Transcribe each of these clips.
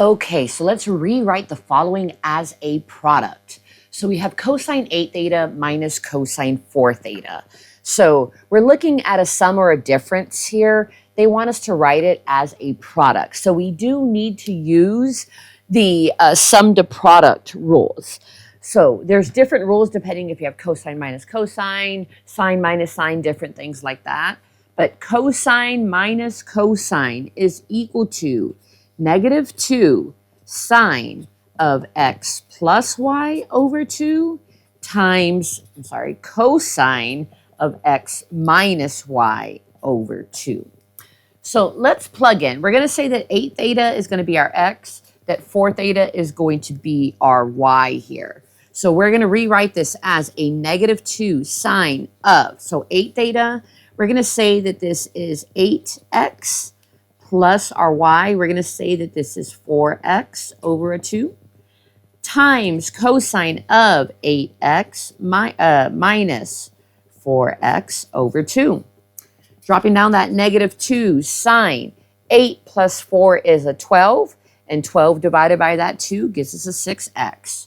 Okay, so let's rewrite the following as a product. So we have cosine 8 theta minus cosine 4 theta. So we're looking at a sum or a difference here. They want us to write it as a product. So we do need to use the sum to product rules. So there's different rules depending if you have cosine minus cosine, sine minus sine, different things like that. But cosine minus cosine is equal to negative 2 sine of x plus y over 2 times, cosine of x minus y over 2. So let's plug in. We're going to say that 8 theta is going to be our x, that 4 theta is going to be our y here. So we're going to rewrite this as a negative 2 sine of, so 8 theta, we're going to say that this is 8x plus our y, we're going to say that this is 4x over a 2, times cosine of 8x minus 4x over 2. Dropping down that negative 2 sine, 8 plus 4 is a 12, and 12 divided by that 2 gives us a 6x.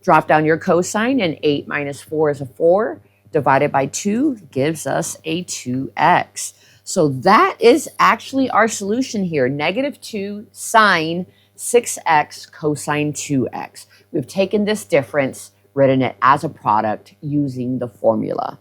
Drop down your cosine, and 8 minus 4 is a 4, divided by 2 gives us a 2x. So that is actually our solution here, negative 2 sine 6x cosine 2x. We've taken this difference, written it as a product using the formula.